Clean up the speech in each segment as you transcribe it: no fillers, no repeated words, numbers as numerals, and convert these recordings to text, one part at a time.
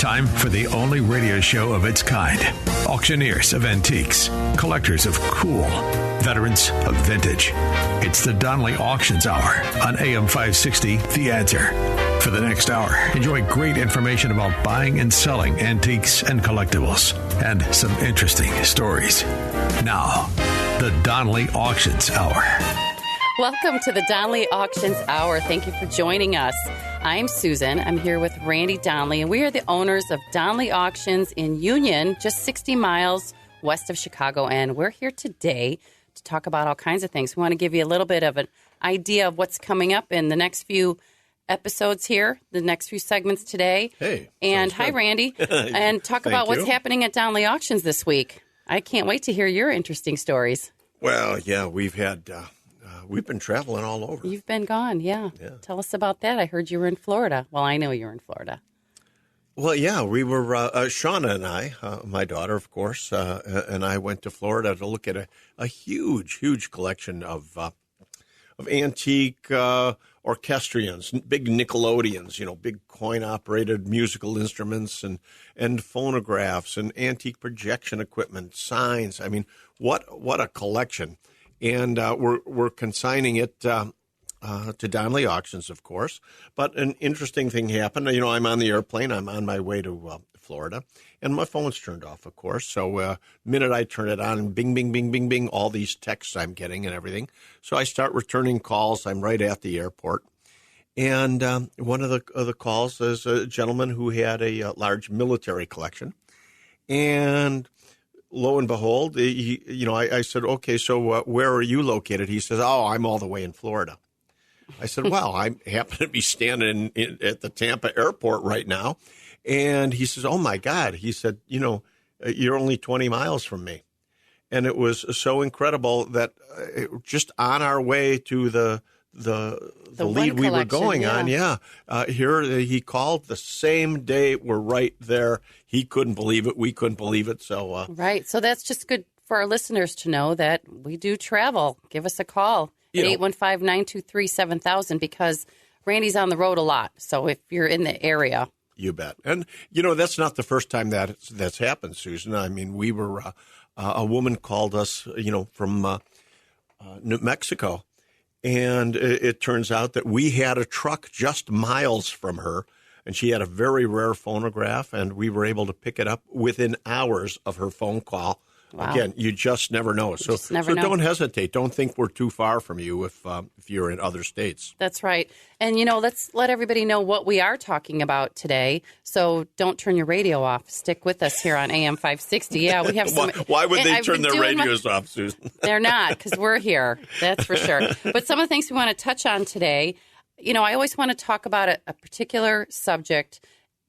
Time for the only radio show of its kind. Auctioneers of antiques, collectors of cool, veterans of vintage. It's the Donley Auctions Hour on AM 560, The Answer. For the next hour, enjoy great information about buying and selling antiques and collectibles, and some interesting stories. Now, the Donley Auctions Hour. Welcome to the Donley Auctions Hour. Thank you for joining us. I'm Susan. I'm here with Randy Donley, and we are the owners of Donley Auctions in Union, just 60 miles west of Chicago. And we're here today to talk about all kinds of things. We want to give you a little bit of an idea of what's coming up in the next few episodes here, the next few segments today. Hey. And hi, Randy. And talk about what's happening at Donley Auctions this week. I can't wait to hear your interesting stories. Well, yeah, we've been traveling all over. You've been gone, yeah. Tell us about that. I heard you were in Florida. Well, I know you were in Florida. Well, yeah, we were, Shawna and I, my daughter, of course, and I went to Florida to look at a huge, huge collection of antique orchestrions, big Nickelodeons, big coin-operated musical instruments and phonographs and antique projection equipment, signs. I mean, what a collection. And we're consigning it to Donley Auctions, of course. But an interesting thing happened. I'm on the airplane. I'm on my way to Florida. And my phone's turned off, of course. So the minute I turn it on, bing, bing, bing, bing, bing, all these texts I'm getting and everything. So I start returning calls. I'm right at the airport. And one of the calls is a gentleman who had a large military collection. And lo and behold, I said, okay, so where are you located? He says, I'm all the way in Florida. I said, well, I happen to be standing at the Tampa airport right now. And he says, oh, my God. He said, you're only 20 miles from me. And it was so incredible that just on our way to the lead we were going on, here he called the same day. We're right there. He couldn't believe it. We couldn't believe it. So right. So that's just good for our listeners to know that we do travel. Give us a call at 815-923-7000 because Randy's on the road a lot. So if you're in the area. You bet. And, that's not the first time that's happened, Susan. I mean, we were a woman called us, from New Mexico. And it turns out that we had a truck just miles from her, and she had a very rare phonograph, and we were able to pick it up within hours of her phone call. Wow. Again, you just never know. So don't hesitate. Don't think we're too far from you if you're in other states. That's right. And, let's let everybody know what we are talking about today. So don't turn your radio off. Stick with us here on AM 560. Yeah, we have some. Why would they turn their radios off, Susan? They're not, because we're here. That's for sure. But some of the things we want to touch on today, I always want to talk about a particular subject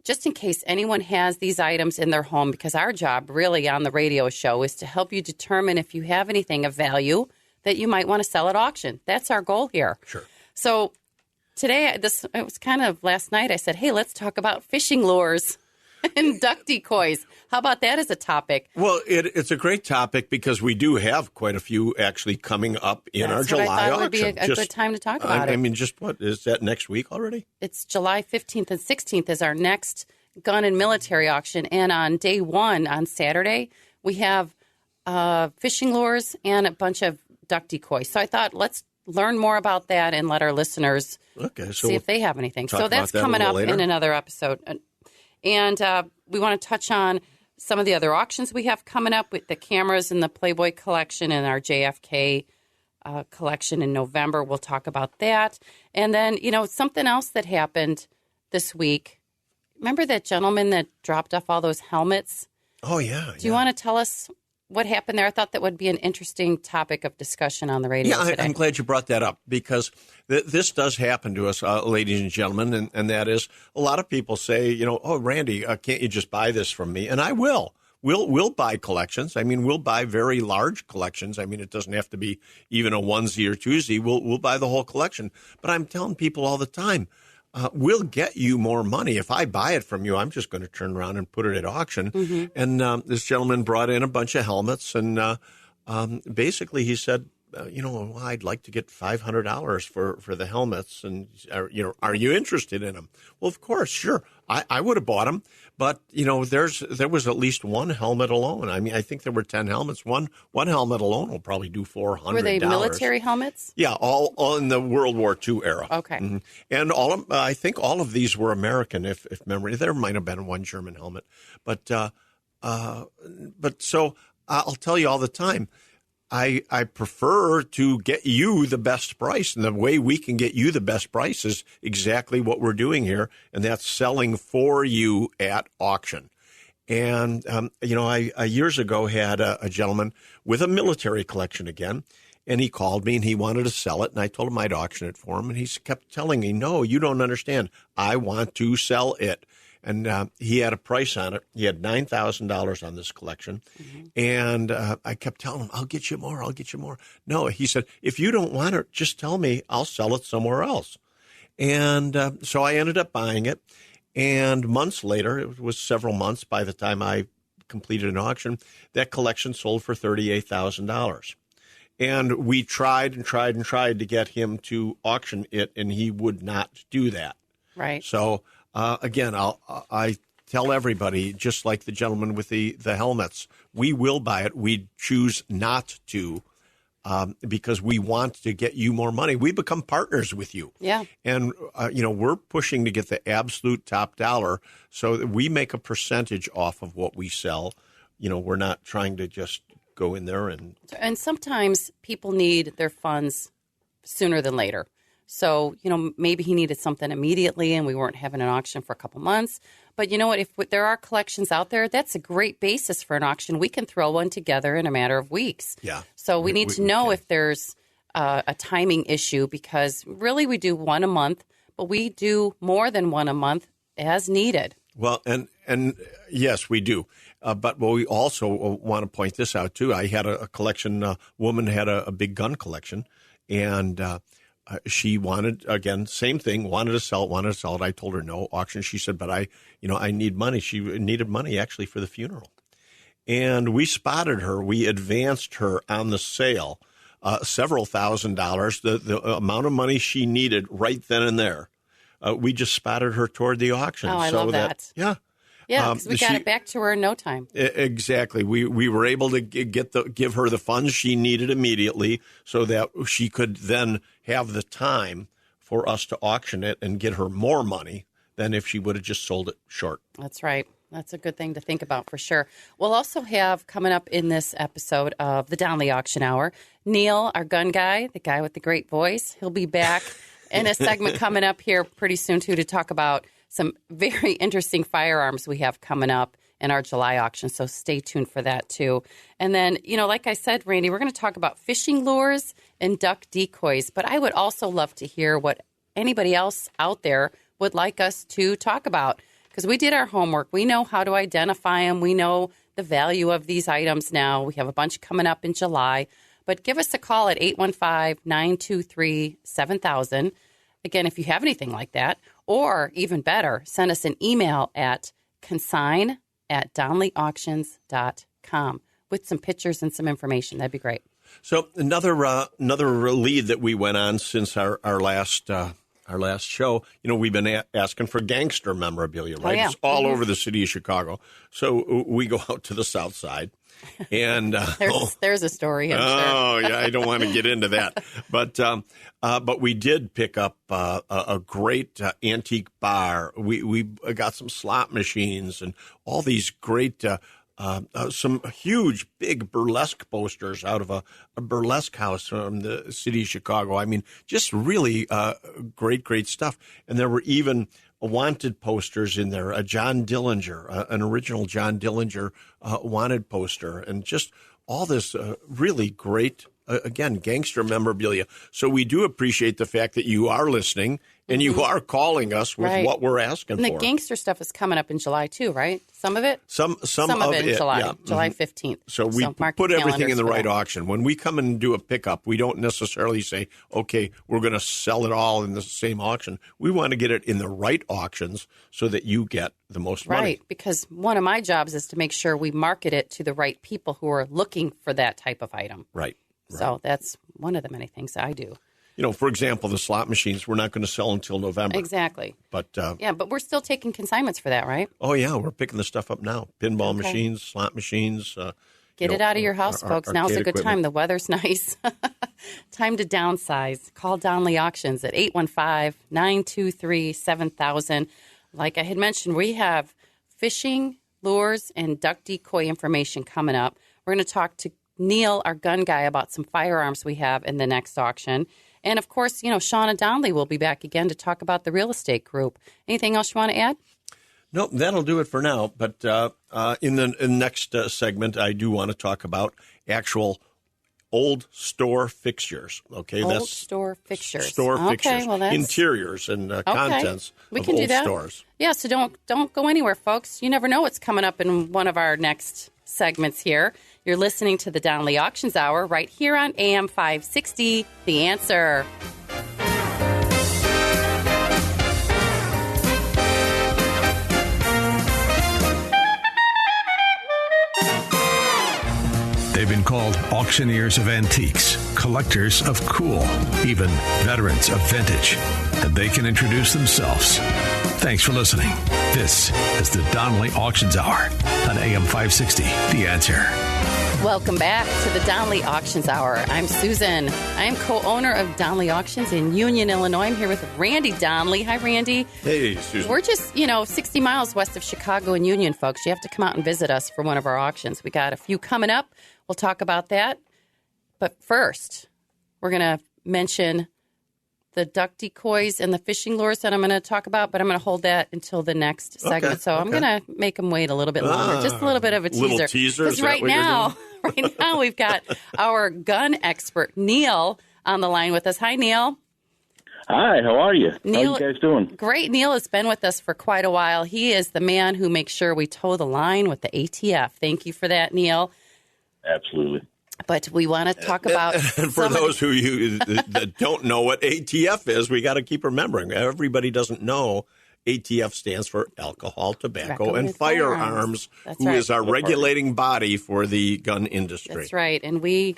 just in case anyone has these items in their home, because our job really on the radio show is to help you determine if you have anything of value that you might want to sell at auction. That's our goal here. Sure. So today, it was kind of last night, I said, hey, let's talk about fishing lures and duck decoys. How about that as a topic? Well, it's a great topic because we do have quite a few actually coming up in our July auction. I thought would be a good time to talk about it. I mean, just what, is that next week already? It's July 15th and 16th is our next gun and military auction. And on day one, on Saturday, we have fishing lures and a bunch of duck decoys. So I thought, let's learn more about that and let our listeners see if they have anything. So that's coming up in another episode. And we want to touch on some of the other auctions we have coming up with the cameras and the Playboy collection and our JFK collection in November. We'll talk about that. And then, something else that happened this week. Remember that gentleman that dropped off all those helmets? Oh, yeah. Do you want to tell us what happened there? I thought that would be an interesting topic of discussion on the radio today. I'm glad you brought that up because this does happen to us, ladies and gentlemen, and that is a lot of people say, oh, Randy, can't you just buy this from me? And I will. We'll buy collections. I mean, we'll buy very large collections. I mean, it doesn't have to be even a onesie or twosie. We'll buy the whole collection. But I'm telling people all the time, we'll get you more money. If I buy it from you, I'm just going to turn around and put it at auction. Mm-hmm. And this gentleman brought in a bunch of helmets, and basically he said, well, I'd like to get $500 for the helmets, and are you interested in them? Well, of course, sure. I would have bought them, but there was at least one helmet alone. I mean, I think there were 10 helmets. One helmet alone will probably do $400. Were they military helmets? Yeah, all in the World War II era. Okay, and I think all of these were American, if memory. There might have been one German helmet, but so I'll tell you all the time. I prefer to get you the best price, and the way we can get you the best price is exactly what we're doing here, and that's selling for you at auction. And, I years ago had a gentleman with a military collection again, and he called me and he wanted to sell it, and I told him I'd auction it for him, and he kept telling me, no, you don't understand. I want to sell it. And he had a price on it. He had $9,000 on this collection. And I kept telling him, I'll get you more. I'll get you more. No, he said, if you don't want it, just tell me. I'll sell it somewhere else. And so I ended up buying it. And months later, it was several months by the time I completed an auction, that collection sold for $38,000. And we tried and tried and tried to get him to auction it, and he would not do that. Right. So again, I tell everybody, just like the gentleman with the helmets, we will buy it. We choose not to because we want to get you more money. We become partners with you. Yeah. And, we're pushing to get the absolute top dollar so that we make a percentage off of what we sell. We're not trying to just go in there and... And sometimes people need their funds sooner than later. So, maybe he needed something immediately and we weren't having an auction for a couple months. But you know what? If there are collections out there, that's a great basis for an auction. We can throw one together in a matter of weeks. Yeah. So we need to know if there's a timing issue, because really we do one a month, but we do more than one a month as needed. Well, and yes, we do. But we also want to point this out, too. I had a collection. A woman had a big gun collection, and she wanted, again, same thing, wanted to sell it. I told her no auction. She said, but I need money. She needed money actually for the funeral. And we spotted her. We advanced her on the sale, several $1,000s, the amount of money she needed right then and there. We just spotted her toward the auction. Oh, I love that. Yeah. Yeah, because we got it back to her in no time. Exactly. We were able to give her the funds she needed immediately so that she could then have the time for us to auction it and get her more money than if she would have just sold it short. That's right. That's a good thing to think about for sure. We'll also have coming up in this episode of the Donley Auction Hour, Neal, our gun guy, the guy with the great voice. He'll be back in a segment coming up here pretty soon, too, to talk about some very interesting firearms we have coming up in our July auction. So stay tuned for that, too. And then, like I said, Randy, we're going to talk about fishing lures and duck decoys. But I would also love to hear what anybody else out there would like us to talk about, because we did our homework. We know how to identify them. We know the value of these items now. We have a bunch coming up in July. But give us a call at 815-923-7000. Again, if you have anything like that, or even better, send us an email at consign@donleyauctions.com with some pictures and some information. That'd be great. So another lead that we went on since our last show, we've been asking for gangster memorabilia, right? Oh, yeah. It's all over the city of Chicago. So we go out to the south side. And there's a story. I'm sure. Yeah, I don't want to get into that, but we did pick up a great antique bar. We got some slot machines and all these great, some huge big burlesque posters out of a burlesque house from the city of Chicago. I mean, just really great stuff. And there were even wanted posters in there, a John Dillinger, an original John Dillinger wanted poster, and just all this really great, again, gangster memorabilia. So we do appreciate the fact that you are listening and you are calling us with what we're asking for. And the gangster stuff is coming up in July too, right? Some of it? Some of it in July, yeah. July 15th. So we put everything in the right auction. When we come and do a pickup, we don't necessarily say, okay, we're going to sell it all in the same auction. We want to get it in the right auctions so that you get the most money. Right, because one of my jobs is to make sure we market it to the right people who are looking for that type of item. Right. So that's one of the many things I do. For example, the slot machines, we're not going to sell until November. Exactly. But but we're still taking consignments for that, right? Oh, yeah, we're picking the stuff up now. Pinball machines, slot machines. Get it out of your house, folks. Now's a good equipment. time. The weather's nice. Time to downsize. Call Donley Auctions at 815-923-7000. Like I had mentioned, we have fishing, lures, and duck decoy information coming up. We're going to talk to Neal, our gun guy, about some firearms we have in the next auction. And, of course, Shawna Donley will be back again to talk about the real estate group. Anything else you want to add? No, that'll do it for now. But in the next segment, I do want to talk about actual old store fixtures. Okay, Old store fixtures. Fixtures, well, that's interiors and contents we of can old do that. stores. Yeah, so don't go anywhere, folks. You never know what's coming up in one of our next segments here. You're listening to the Donley Auctions Hour right here on AM 560, The Answer. They've been called auctioneers of antiques, collectors of cool, even veterans of vintage. And they can introduce themselves. Thanks for listening. This is the Donley Auctions Hour on AM 560, The Answer. Welcome back to the Donley Auctions Hour. I'm Susan. I am co-owner of Donley Auctions in Union, Illinois. I'm here with Randy Donley. Hi, Randy. Hey, Susan. We're just, 60 miles west of Chicago and Union, folks. You have to come out and visit us for one of our auctions. We got a few coming up. We'll talk about that. But first, we're going to mention the duck decoys and the fishing lures that I'm going to talk about, but I'm going to hold that until the next segment. So I'm going to make them wait a little bit longer, just a little bit of a teaser. Little teaser? Because right now we've got our gun expert, Neal, on the line with us. Hi, Neal. Hi, how are you? Neal, how are you guys doing? Great. Neal has been with us for quite a while. He is the man who makes sure we toe the line with the ATF. Thank you for that, Neal. Absolutely. But we want to talk about... And for those that don't know what ATF is, we got to keep remembering. Everybody doesn't know ATF stands for alcohol, tobacco, and firearms, who is our regulating body for the gun industry. That's right. And we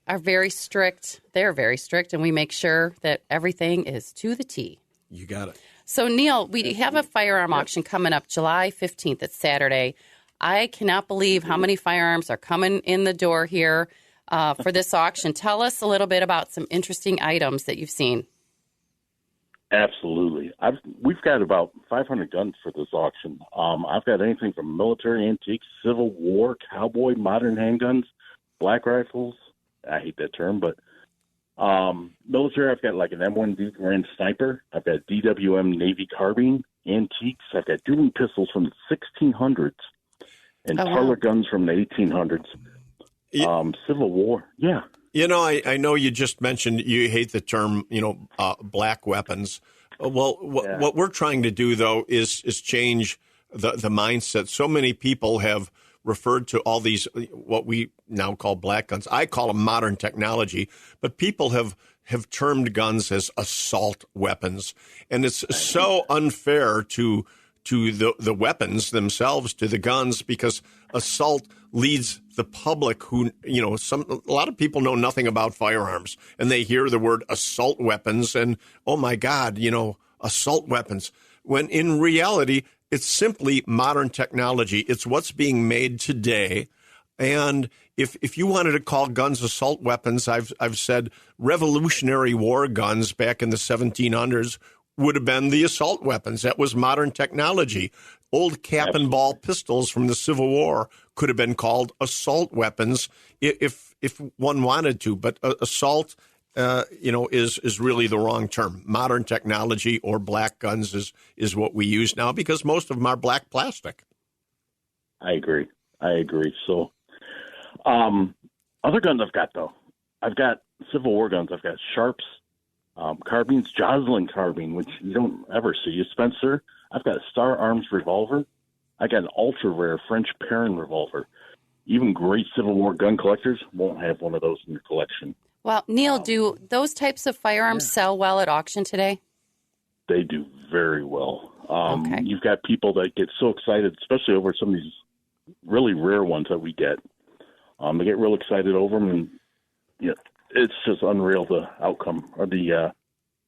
are very strict. They're very strict, and we make sure that everything is to the T. You got it. So, Neal, we have a firearm auction coming up July 15th. It's Saturday. I cannot believe how many firearms are coming in the door here for this auction. Tell us a little bit about some interesting items that you've seen. Absolutely. We've got about 500 guns for this auction. I've got anything from military antiques, Civil War, cowboy, modern handguns, black rifles. I hate that term, but military, I've got like an M1 Grand Sniper. I've got DWM Navy carbine, antiques. I've got dueling pistols from the 1600s. And parlor guns from the 1800s. Civil War, yeah. I know you just mentioned you hate the term, black weapons. Well, what we're trying to do, though, is change the mindset. So many people have referred to all these, what we now call black guns. I call them modern technology, but people have termed guns as assault weapons. And it's so unfair to the weapons themselves, to the guns, because assault leads the public who, a lot of people know nothing about firearms, and they hear the word assault weapons and, oh my God, assault weapons. When in reality, it's simply modern technology. It's what's being made today. And if you wanted to call guns assault weapons, I've said Revolutionary War guns back in the 1700s would have been the assault weapons. That was modern technology. Old cap and ball pistols from the Civil War could have been called assault weapons if one wanted to. But assault, is really the wrong term. Modern technology or black guns is what we use now, because most of them are black plastic. I agree. So, other guns I've got, though. I've got Civil War guns. I've got Sharps. Carbines, Joslin carbine, which you don't ever see. Spencer, I've got a Star Arms revolver. I got an ultra rare French Perrin revolver. Even great Civil War gun collectors won't have one of those in your collection. Well, Neal, do those types of firearms sell well at auction today? They do very well. Okay. You've got people that get so excited, especially over some of these really rare ones that we get. They get real excited over them, and it's just unreal, the outcome or the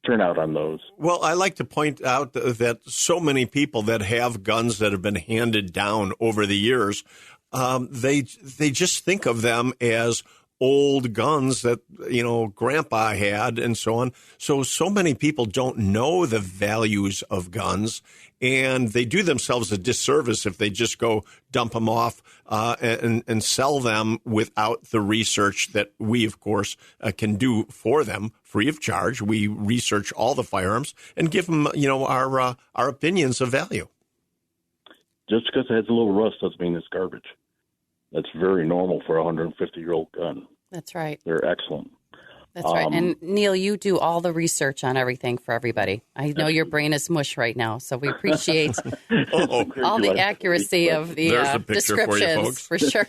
turnout on those. Well, I like to point out that so many people that have guns that have been handed down over the years, they just think of them as old guns that, Grandpa had and so on. So many people don't know the values of guns, and they do themselves a disservice if they just go dump them off and sell them without the research that we, of course, can do for them free of charge. We research all the firearms and give them, our opinions of value. Just because it has a little rust doesn't mean it's garbage. That's very normal for a 150-year-old gun. That's right. They're excellent. That's right. And Neal, you do all the research on everything for everybody. I know your brain is mush right now, so we appreciate all the accuracy of the descriptions for sure.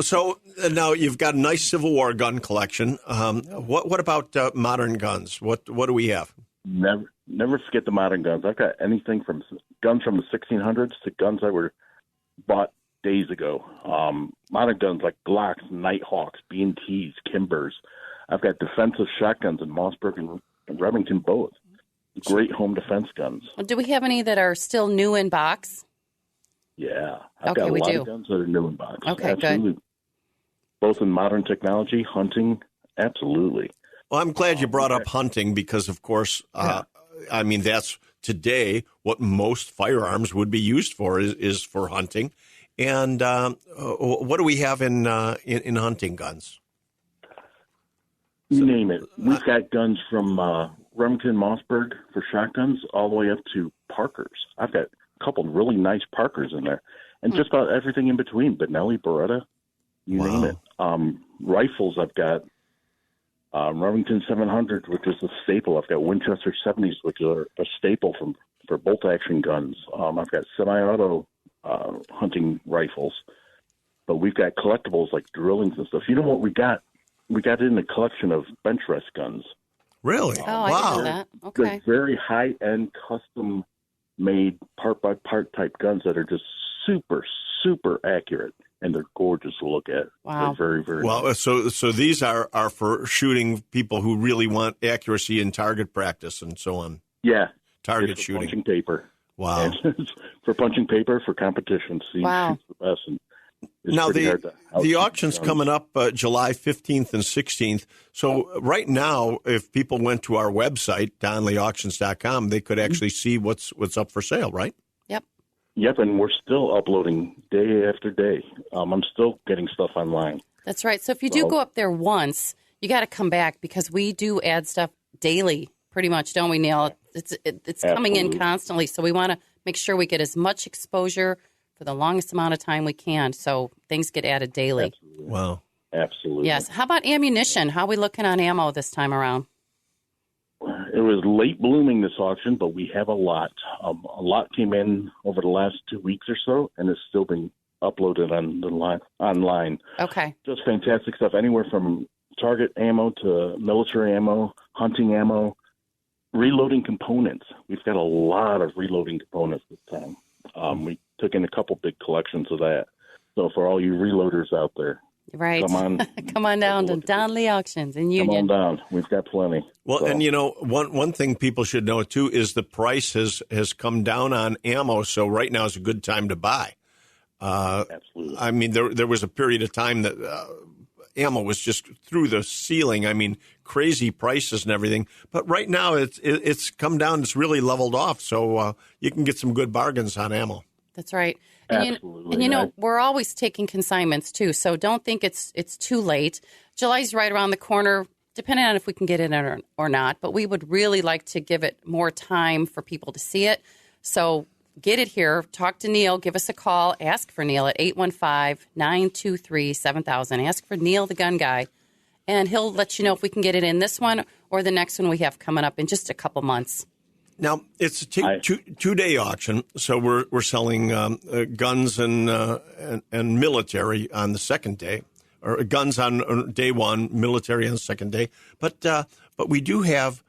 So now you've got a nice Civil War gun collection. What about modern guns? What do we have? Never forget the modern guns. I've got anything from guns from the 1600s to guns that were bought days ago. Modern guns like Glocks, Nighthawks, B&Ts, Kimbers. I've got defensive shotguns in Mossberg and Remington both. Great home defense guns. Do we have any that are still new in box? Yeah. I've got a lot of guns that are new in box. Okay, absolutely. Good. Both in modern technology, hunting, absolutely. Well, I'm glad you brought up hunting because, of course, that's today what most firearms would be used for is for hunting. And what do we have in hunting guns? You name it. We've got guns from Remington, Mossberg for shotguns all the way up to Parkers. I've got a couple of really nice Parkers in there. And just about everything in between. Benelli, Beretta, you name it. Rifles, I've got Remington 700, which is a staple. I've got Winchester 70s, which are a staple for bolt-action guns. I've got semi-auto hunting rifles, but we've got collectibles like drillings and stuff. You know what we got? We got in a collection of bench rest guns. Really? Oh, I didn't know that. Okay. They're very high-end, custom-made, part-by-part type guns that are just super, super accurate, and they're gorgeous to look at. Wow. They're very, very well. nice. So these are for shooting people who really want accuracy in target practice and so on. Yeah. Target it's for shooting. Punching paper. Wow. For punching paper, for competition. See, wow. Shoots the best. And now, the auction's coming up July 15th and 16th. So right now, if people went to our website, DonleyAuctions.com, they could actually see what's up for sale, right? Yep, and we're still uploading day after day. I'm still getting stuff online. That's right. So if you do go up there once, you got to come back because we do add stuff daily, pretty much, don't we, Neal? It's coming in constantly, so we want to make sure we get as much exposure for the longest amount of time we can, so things get added daily. Absolutely. Wow. Absolutely. Yes. How about ammunition? How are we looking on ammo this time around? It was late blooming, this auction, but we have a lot. A lot came in over the last 2 weeks or so, and it's still being uploaded online. Okay. Just fantastic stuff, anywhere from target ammo to military ammo, hunting ammo, reloading components. We've got a lot of reloading components this time. We took in a couple big collections of that. So for all you reloaders out there, right, come on down to Donley Auctions in Union. Come on down. We've got plenty. Well, and one thing people should know too is the price has come down on ammo. So right now is a good time to buy. Absolutely. I mean, there was a period of time that ammo was just through the ceiling. I mean, crazy prices and everything. But right now it's come down. It's really leveled off. So you can get some good bargains on ammo. That's right. And we're always taking consignments too. So don't think it's too late. July's right around the corner, depending on if we can get it in or not. But we would really like to give it more time for people to see it. So get it here. Talk to Neal. Give us a call. Ask for Neal at 815-923-7000. Ask for Neal, the gun guy. And he'll let you know if we can get it in this one or the next one we have coming up in just a couple months. Now, it's a two-day auction, so we're selling guns and military on the second day, or guns on day one, military on the second day. But we do have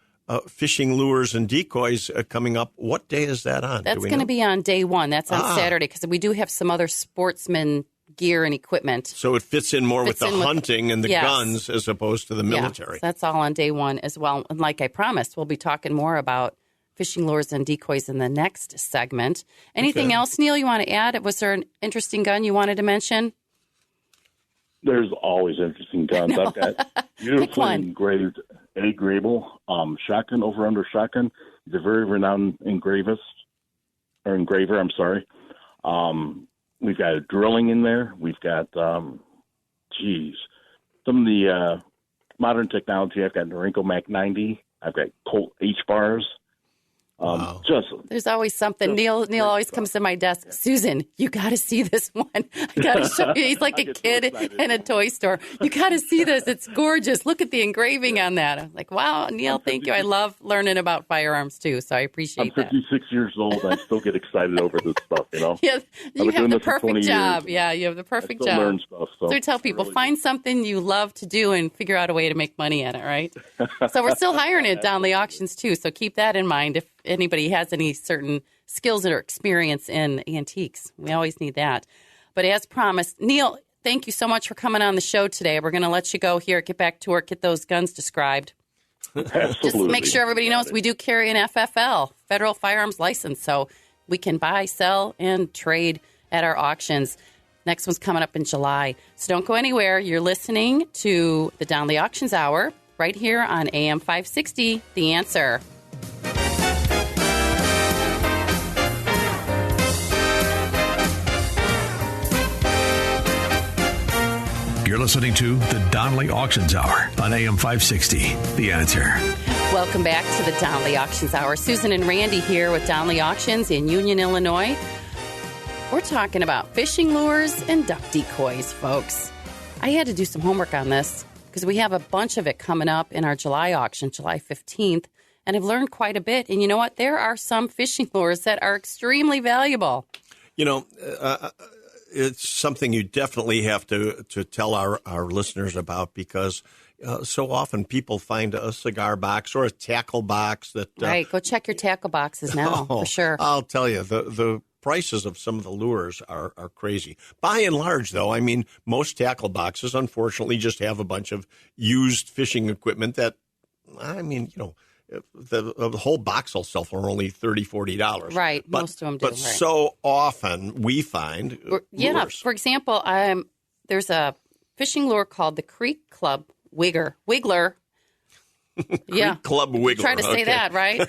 fishing lures and decoys coming up. What day is that on? That's going to be on day one. That's on Saturday because we do have some other sportsman gear and equipment. So it fits in more with the hunting and the guns as opposed to the military. Yeah, that's all on day one as well. And like I promised, we'll be talking more about fishing lures and decoys in the next segment. Anything else, Neal, you want to add? Was there an interesting gun you wanted to mention? There's always interesting guns. I've got beautifully engraved A. Grable shotgun, over-under shotgun. He's a very renowned engraver. We've got a drilling in there. We've got, some of the modern technology. I've got Norinco Mac 90. I've got Colt H bars. Wow. There's always something. Neal always comes to my desk. Susan, you got to see this one. I got to show you. He's like a kid in a toy store. You got to see this. It's gorgeous. Look at the engraving on that. I'm like, wow, Neal, thank you. I love learning about firearms too, so I appreciate that. I'm 56 years old. I still get excited over this stuff, Yeah, you have the perfect job. Yeah, you have the perfect job. Learn stuff, so I tell people, find something you love to do and figure out a way to make money at it, right? So we're still hiring at Donley Auctions too, so keep that in mind if anybody has any certain skills or experience in antiques. We always need that. But as promised, Neal, thank you so much for coming on the show today. We're going to let you go here, get back to work, get those guns described. Absolutely. Just make sure everybody knows we do carry an FFL, Federal Firearms License, so we can buy, sell, and trade at our auctions. Next one's coming up in July. So don't go anywhere. You're listening to the Donley Auctions Hour right here on AM 560, The Answer. You're listening to the Donley Auctions Hour on AM 560. The Answer. Welcome back to the Donley Auctions Hour. Susan and Randy here with Donley Auctions in Union, Illinois. We're talking about fishing lures and duck decoys, folks. I had to do some homework on this because we have a bunch of it coming up in our July auction, July 15th, and I've learned quite a bit. And you know what? There are some fishing lures that are extremely valuable. You know, it's something you definitely have to tell our listeners about because so often people find a cigar box or a tackle box that... right, go check your tackle boxes now, for sure. I'll tell you, the prices of some of the lures are crazy. By and large, though, I mean, most tackle boxes, unfortunately, just have a bunch of used fishing equipment that, I mean, you know, the whole box will sell for only $30, $40. Right, most of them do. But so often we find lures. For example, there's a fishing lure called the Creek Club Wiggler. Creek Club Wiggler. Try to say that, right?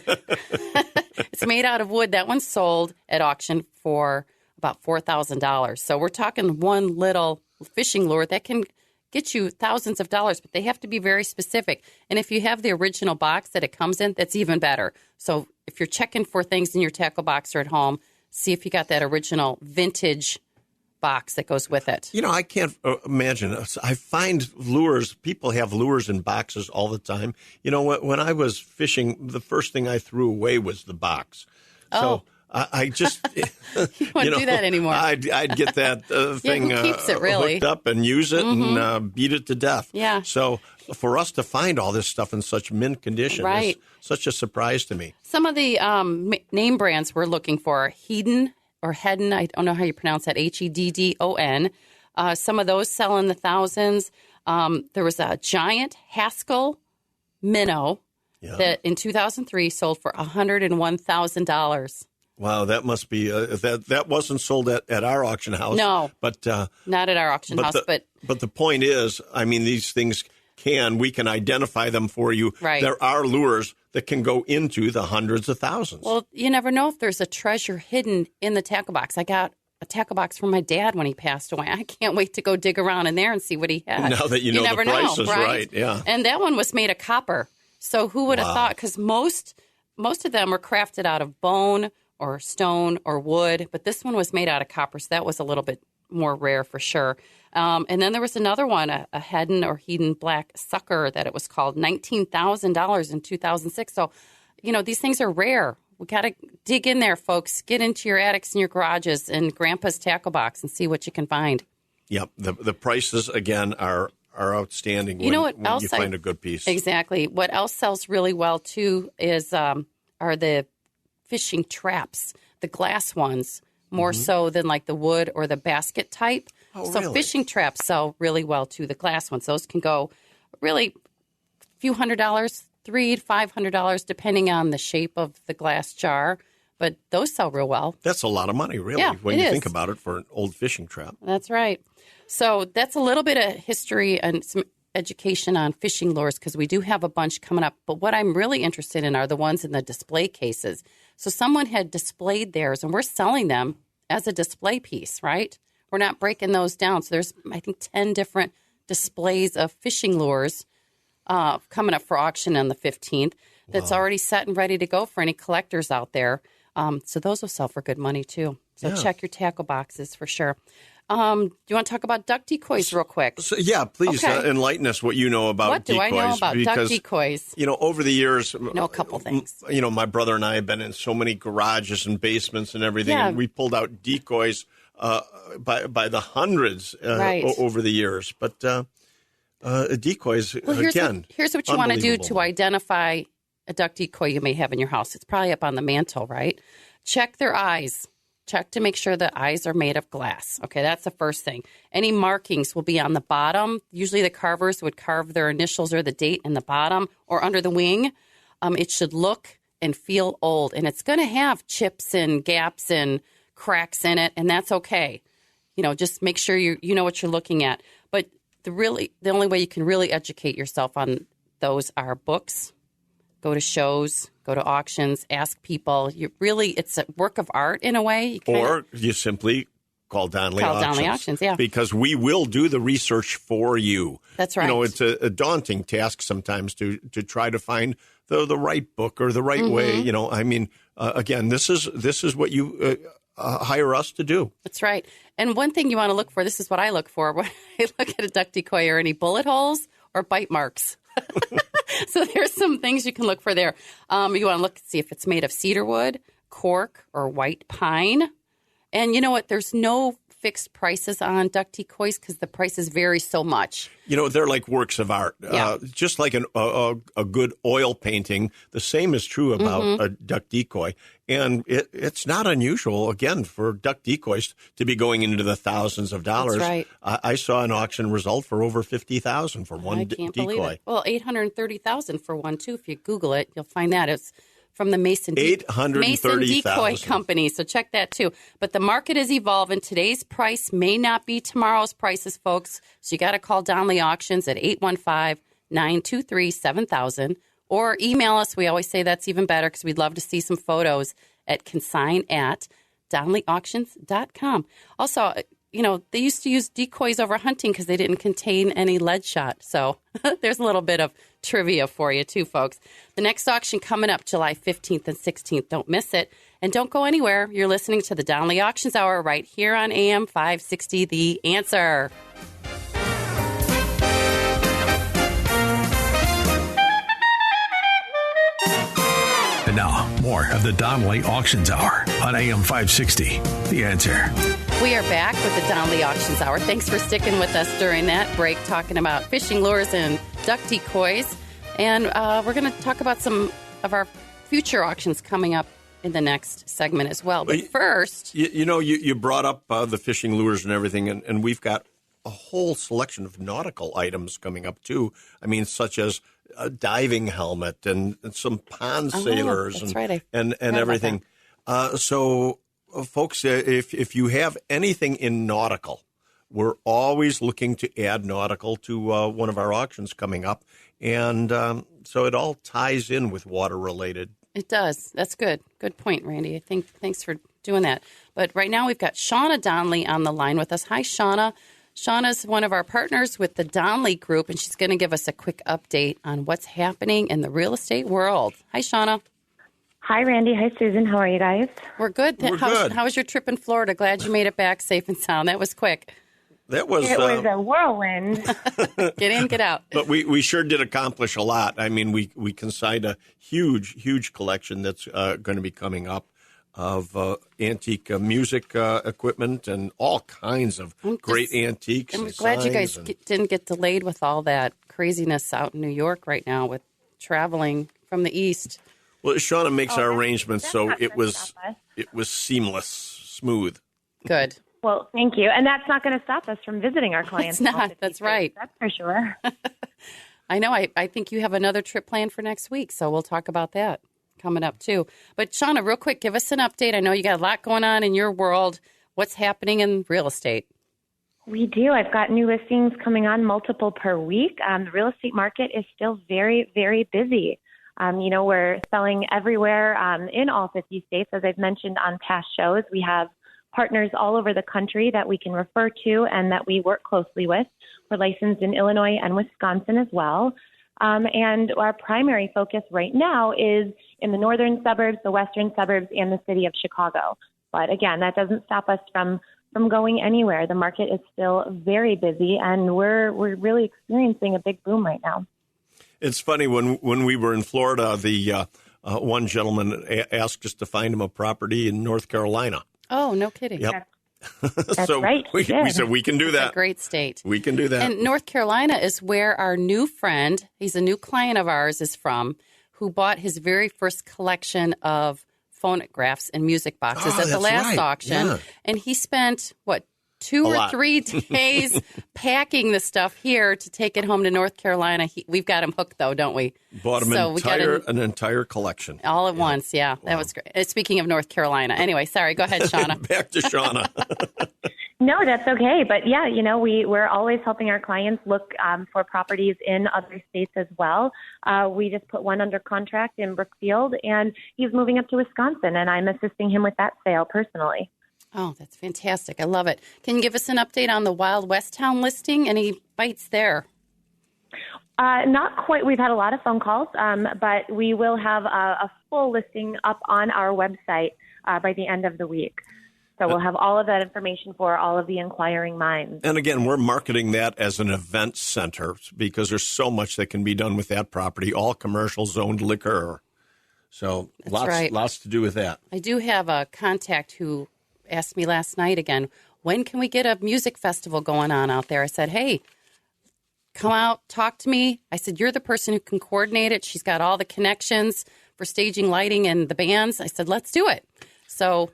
It's made out of wood. That one's sold at auction for about $4,000. So we're talking one little fishing lure that can get you thousands of dollars, but they have to be very specific. And if you have the original box that it comes in, that's even better. So if you're checking for things in your tackle box or at home, see if you got that original vintage box that goes with it. You know, I can't imagine. I find lures, people have lures in boxes all the time. You know, when I was fishing, the first thing I threw away was the box. So I just, you don't do that anymore. I'd get that thing who keeps it, really? hooked up and use it and beat it to death. Yeah. So for us to find all this stuff in such mint condition is such a surprise to me. Some of the name brands we're looking for, Hedon or Hedon, I don't know how you pronounce that, Heddon. Some of those sell in the thousands. There was a giant Haskell minnow that in 2003 sold for $101,000. Wow, that must be that wasn't sold at our auction house. No, but not at our auction house. But the point is, I mean, these things we can identify them for you. Right. There are lures that can go into the hundreds of thousands. Well, you never know if there's a treasure hidden in the tackle box. I got a tackle box from my dad when he passed away. I can't wait to go dig around in there and see what he had. Now that you know the price is right, yeah. And that one was made of copper. So who would have thought? Because most of them were crafted out of bone or stone or wood, but this one was made out of copper, so that was a little bit more rare for sure. And then there was another one, a Hedon Black Sucker that it was called, $19,000 in 2006. So, you know, these things are rare. We got to dig in there, folks. Get into your attics and your garages and Grandpa's tackle box and see what you can find. Yep. The prices, again, are outstanding when you find a good piece. Exactly. What else sells really well, too, is are the fishing traps, the glass ones, more so than like the wood or the basket type. Oh, So really? fishing traps sell really well too. The glass ones, those can go really a few $100, $300 to $500, depending on the shape of the glass jar. But those sell real well. That's a lot of money, really, Yeah, when it you is. think about it for an old fishing trap. That's right. So that's a little bit of history and some education on fishing lures because we do have a bunch coming up. But what I'm really interested in are the ones in the display cases. So someone had displayed theirs, and we're selling them as a display piece, right? We're not breaking those down. So there's, I think, 10 different displays of fishing lures coming up for auction on the 15th that's already set and ready to go for any collectors out there. So those will sell for good money, too. So check your tackle boxes for sure. Do you want to talk about duck decoys real quick? So, yeah, please enlighten us what you know about What do decoys. I know about duck decoys? You know, over the years, Know a couple things. You know, my brother and I have been in so many garages and basements and everything, and we pulled out decoys by the hundreds over the years. But decoys, here's what you want to do to identify a duck decoy you may have in your house. It's probably up on the mantle, right? Check their eyes. Check to make sure the eyes are made of glass. Okay, that's the first thing. Any markings will be on the bottom. Usually the carvers would carve their initials or the date in the bottom or under the wing. It should look and feel old, and it's going to have chips and gaps and cracks in it, and that's okay. You know, just make sure you know what you're looking at. But the only way you can really educate yourself on those are books. Go to shows, go to auctions, ask people. It's a work of art in a way. You simply call Donley Auctions. Yeah. Because we will do the research for you. That's right. You know, it's a daunting task sometimes to try to find the right book or the right way. You know, I mean, again, this is what you hire us to do. That's right. And one thing you want to look for, this is what I look for when I look at a duck decoy, are any bullet holes or bite marks. So there's some things you can look for there. You want to look and see if it's made of cedar wood, cork, or white pine. And you know what? There's no fixed prices on duck decoys because the prices vary so much. You know, they're like works of art. Yeah. Just like a good oil painting, the same is true about a duck decoy. And it's not unusual, again, for duck decoys to be going into the thousands of dollars. That's right. I saw an auction result for over $50,000 for one decoy. I can't believe it. Well, $830,000 for one, too. If you Google it, you'll find that. It's from the Mason Decoy Company. So check that, too. But the market is evolving. Today's price may not be tomorrow's prices, folks. So you got to call Donley Auctions at 815-923-7000 or email us. We always say that's even better because we'd love to see some photos at consign@donleyauctions.com. Also, you know, they used to use decoys over hunting because they didn't contain any lead shot. So there's a little bit of trivia for you, too, folks. The next auction coming up July 15th and 16th. Don't miss it. And don't go anywhere. You're listening to the Donley Auctions Hour right here on AM 560, The Answer. And now, more of the Donley Auctions Hour on AM 560. The Answer. We are back with the Donley Auctions Hour. Thanks for sticking with us during that break, talking about fishing lures and duck decoys. And we're going to talk about some of our future auctions coming up in the next segment as well. But first... You brought up the fishing lures and everything, and we've got a whole selection of nautical items coming up, too. I mean, such as a diving helmet and some pond sailors and everything. So, folks, if you have anything in nautical, we're always looking to add nautical to one of our auctions coming up. And so it all ties in with water-related. It does. That's good. Good point, Randy. Thanks for doing that. But right now we've got Shawna Donley on the line with us. Hi, Shawna. Shawna's one of our partners with the Donley Group, and she's going to give us a quick update on what's happening in the real estate world. Hi, Shawna. Hi, Randy. Hi, Susan. How are you guys? We're good. Good. How was your trip in Florida? Glad you made it back safe and sound. That was quick. It was a whirlwind. Get in, get out. But we sure did accomplish a lot. I mean, we consigned a huge collection that's going to be coming up of antique music equipment and all kinds of great antiques. I'm glad you guys didn't get delayed with all that craziness out in New York right now with traveling from the east. Well, Shawna makes our arrangements, so it was seamless, smooth. Good. Well, thank you. And that's not going to stop us from visiting our clients. It's not. That's right. That's for sure. I know. I think you have another trip planned for next week, so we'll talk about that coming up too. But Shawna, real quick, give us an update. I know you got a lot going on in your world. What's happening in real estate? We do. I've got new listings coming on, multiple per week. The real estate market is still very, very busy. We're selling everywhere in all 50 states. As I've mentioned on past shows, we have partners all over the country that we can refer to and that we work closely with. We're licensed in Illinois and Wisconsin as well. And our primary focus right now is in the northern suburbs, the western suburbs, and the city of Chicago. But again, that doesn't stop us from going anywhere. The market is still very busy, and we're really experiencing a big boom right now. It's funny, when we were in Florida, the one gentleman asked us to find him a property in North Carolina. Oh, no kidding. Yep. That's so right. We said we can do that. It's a great state. We can do that. And North Carolina is where our new friend, he's a new client of ours, is from, who bought his very first collection of phonographs and music boxes at the last auction. Yeah. And he spent, 2 or 3 days packing the stuff here to take it home to North Carolina. We've got him hooked, though, don't we? Bought him an entire collection. All at once, yeah. Wow. That was great. Speaking of North Carolina. Anyway, sorry. Go ahead, Shawna. Back to Shawna. No, that's okay. But, yeah, we're always helping our clients look for properties in other states as well. We just put one under contract in Brookfield, and he's moving up to Wisconsin, and I'm assisting him with that sale personally. Oh, that's fantastic. I love it. Can you give us an update on the Wild West Town listing? Any bites there? Not quite. We've had a lot of phone calls, but we will have a full listing up on our website by the end of the week. So we'll have all of that information for all of the inquiring minds. And again, we're marketing that as an event center because there's so much that can be done with that property, all commercial zoned liquor. So lots to do with that. I do have a contact who asked me last night again, when can we get a music festival going on out there? I said, hey, come out, talk to me. I said, you're the person who can coordinate it. She's got all the connections for staging, lighting, and the bands. I said, let's do it. So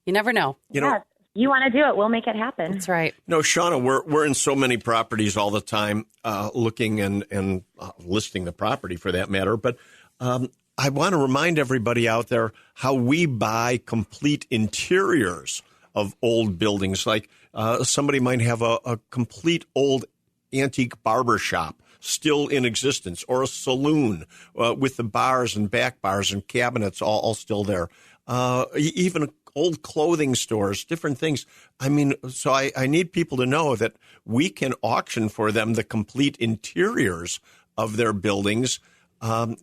you never know. You want to do it, we'll make it happen. That's right. No, Shawna, we're in so many properties all the time, looking and listing the property for that matter. But I want to remind everybody out there how we buy complete interiors of old buildings. Like somebody might have a complete old antique barber shop still in existence, or a saloon with the bars and back bars and cabinets all still there. Even old clothing stores, different things. I mean, so I need people to know that we can auction for them the complete interiors of their buildings. So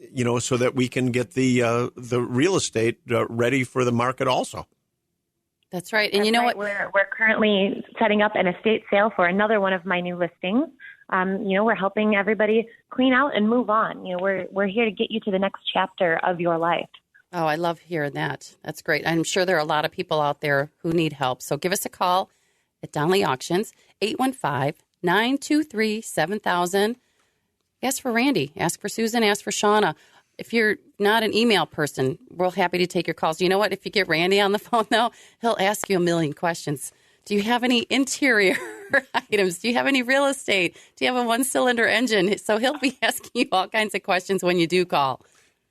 that we can get the real estate ready for the market also. That's right. And you know what? We're currently setting up an estate sale for another one of my new listings. We're helping everybody clean out and move on. We're here to get you to the next chapter of your life. Oh, I love hearing that. That's great. I'm sure there are a lot of people out there who need help. So give us a call at Donley Auctions, 815-923-7000. Ask for Randy, ask for Susan, ask for Shawna. If you're not an email person, we're happy to take your calls. You know what? If you get Randy on the phone, though, he'll ask you a million questions. Do you have any interior items? Do you have any real estate? Do you have a one-cylinder engine? So he'll be asking you all kinds of questions when you do call.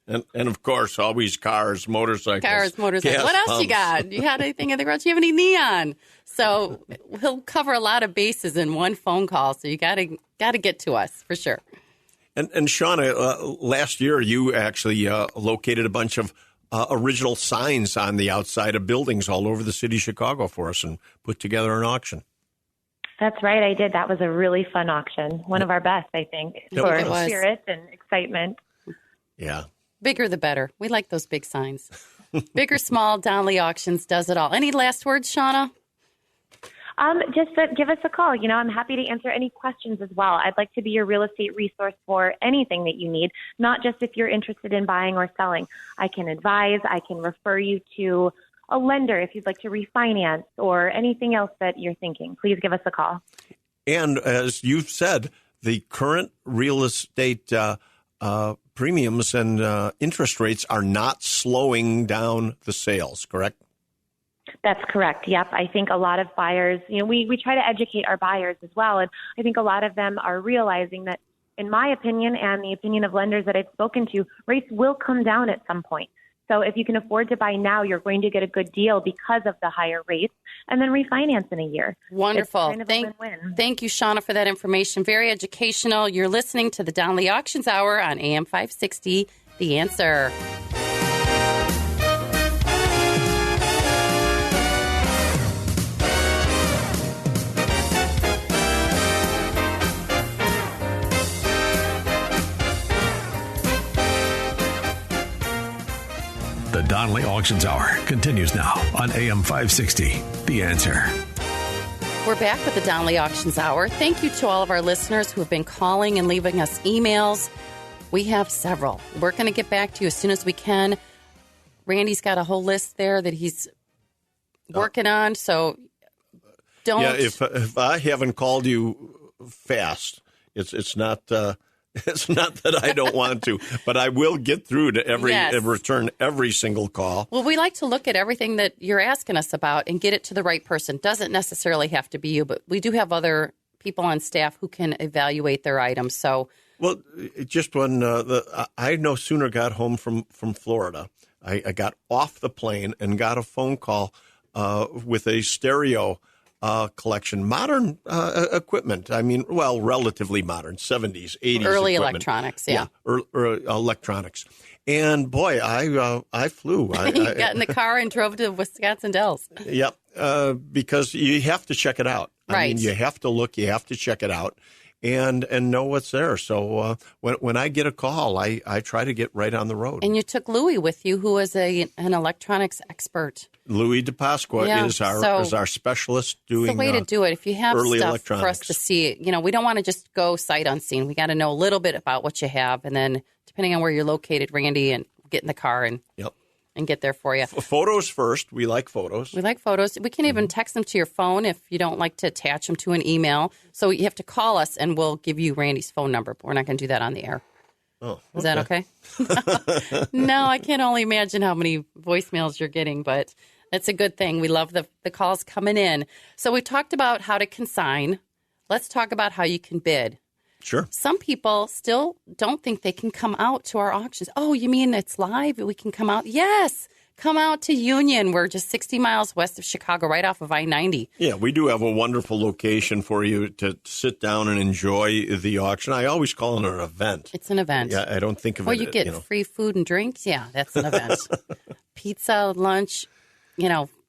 And of course, always cars, motorcycles. What else pumps. You got? You had anything in the garage? Do you have any neon? So he'll cover a lot of bases in one phone call. So you got to get to us for sure. And Shawna, last year you actually located a bunch of original signs on the outside of buildings all over the city of Chicago for us and put together an auction. That's right, I did. That was a really fun auction. One of our best, I think, for spirit and excitement. Yeah. Bigger the better. We like those big signs. Big or small, Donley Auctions does it all. Any last words, Shawna? Just give us a call. I'm happy to answer any questions as well. I'd like to be your real estate resource for anything that you need, not just if you're interested in buying or selling. I can advise. I can refer you to a lender if you'd like to refinance or anything else that you're thinking. Please give us a call. And as you've said, the current real estate premiums and interest rates are not slowing down the sales, correct? That's correct. Yep. I think a lot of buyers, we try to educate our buyers as well. And I think a lot of them are realizing that, in my opinion and the opinion of lenders that I've spoken to, rates will come down at some point. So if you can afford to buy now, you're going to get a good deal because of the higher rates, and then refinance in a year. Wonderful. It's kind of a win-win. Thank you, Shawna, for that information. Very educational. You're listening to the Donley Auctions Hour on AM 560, The Answer. The Donley Auctions Hour continues now on AM 560, The Answer. We're back with the Donley Auctions Hour. Thank you to all of our listeners who have been calling and leaving us emails. We have several. We're going to get back to you as soon as we can. Randy's got a whole list there that he's working on, so don't... Yeah, if I haven't called you fast, it's not... It's not that I don't want to, but I will get through to return every single call. Well, we like to look at everything that you're asking us about and get it to the right person. Doesn't necessarily have to be you, but we do have other people on staff who can evaluate their items. So, well, just when I no sooner got home from Florida, I got off the plane and got a phone call with a stereo collection, modern equipment. I mean, well, relatively modern, 70s, 80s. Early equipment. electronics, yeah. Electronics. And boy, I flew. You got in the car and drove to Wisconsin Dells. Yep, because you have to check it out. Right. I mean, you have to look, you have to check it out. And know what's there. So when I get a call, I try to get right on the road. And you took Louis with you, who is an electronics expert. Louis DePasqua is our specialist doing. It's the way to do it. If you have stuff for us electronics. to see, we don't want to just go sight unseen. We got to know a little bit about what you have, and then depending on where you're located, Randy, and get in the car and get there for you. Photos first. We like photos. We like photos. We can even text them to your phone if you don't like to attach them to an email. So you have to call us, and we'll give you Randy's phone number. But we're not going to do that on the air. Oh, okay. Is that okay? No, I can't only imagine how many voicemails you're getting, but that's a good thing. We love the calls coming in. So we talked about how to consign. Let's talk about how you can bid. Sure. Some people still don't think they can come out to our auctions. Oh, you mean it's live? We can come out? Yes. Come out to Union. We're just 60 miles west of Chicago, right off of I-90. Yeah, we do have a wonderful location for you to sit down and enjoy the auction. I always call it an event. It's an event. Yeah, I don't think of Or it. you get free food and drinks. Yeah, that's an event. Pizza, lunch,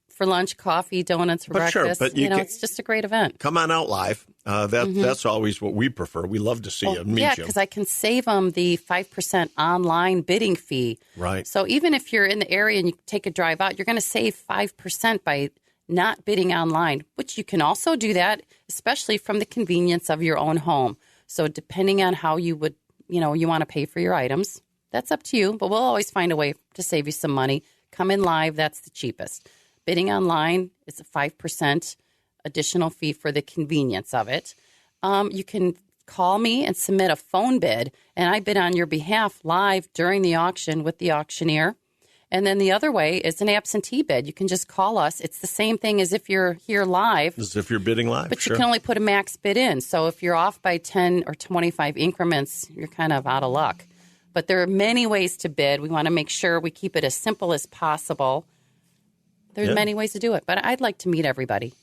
for lunch, coffee, donuts for breakfast. Sure, but it's just a great event. Come on out live. That's always what we prefer. We love to see you and meet you. Yeah, because I can save them the 5% online bidding fee. Right. So even if you're in the area and you take a drive out, you're going to save 5% by not bidding online, which you can also do that, especially from the convenience of your own home. So depending on how you would, you want to pay for your items, that's up to you. But we'll always find a way to save you some money. Come in live, that's the cheapest. Bidding online is a 5% additional fee for the convenience of it. You can call me and submit a phone bid, and I bid on your behalf live during the auction with the auctioneer. And then the other way is an absentee bid. You can just call us. It's the same thing as if you're here live. As if you're bidding live, but sure. You can only put a max bid in. So if you're off by 10 or 25 increments, you're kind of out of luck. But there are many ways to bid. We want to make sure we keep it as simple as possible. There's many ways to do it, but I'd like to meet everybody.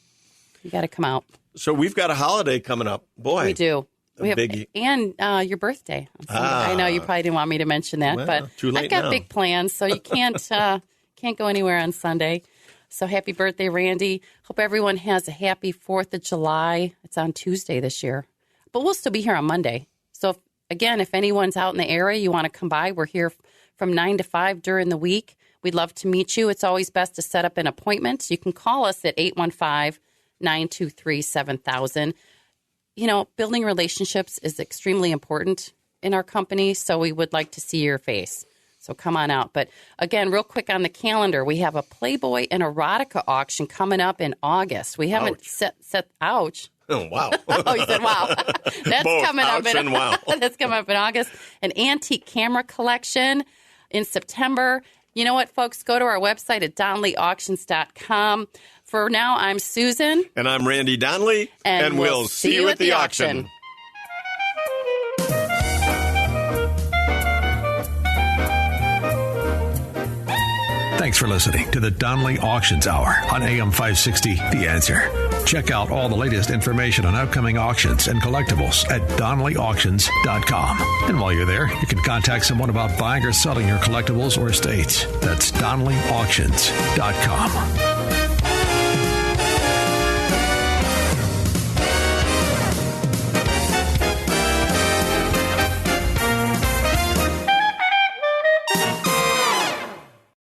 You got to come out. So we've got a holiday coming up. Boy. We do. We have, biggie. And your birthday. I know you probably didn't want me to mention that, but too late I've got now. big plans, so you can't go anywhere on Sunday. So happy birthday, Randy. Hope everyone has a happy 4th of July. It's on Tuesday this year, but we'll still be here on Monday. So if anyone's out in the area, you want to come by, we're here from 9 to 5 during the week. We'd love to meet you. It's always best to set up an appointment. You can call us at 815-923-7000. Building relationships is extremely important in our company, so we would like to see your face. So come on out. But again, real quick on the calendar, we have a Playboy and Erotica auction coming up in August. We haven't set ouch. Oh, wow. Oh, you said wow. That's Both coming up ouch and wow. That's coming up in August. An antique camera collection in September. You know what, folks? Go to our website at donleyauctions.com. For now, I'm Susan. And I'm Randy Donley. And we'll see you at the auction. Thanks for listening to the Donley Auctions Hour on AM 560, The Answer. Check out all the latest information on upcoming auctions and collectibles at donleyauctions.com. And while you're there, you can contact someone about buying or selling your collectibles or estates. That's donleyauctions.com.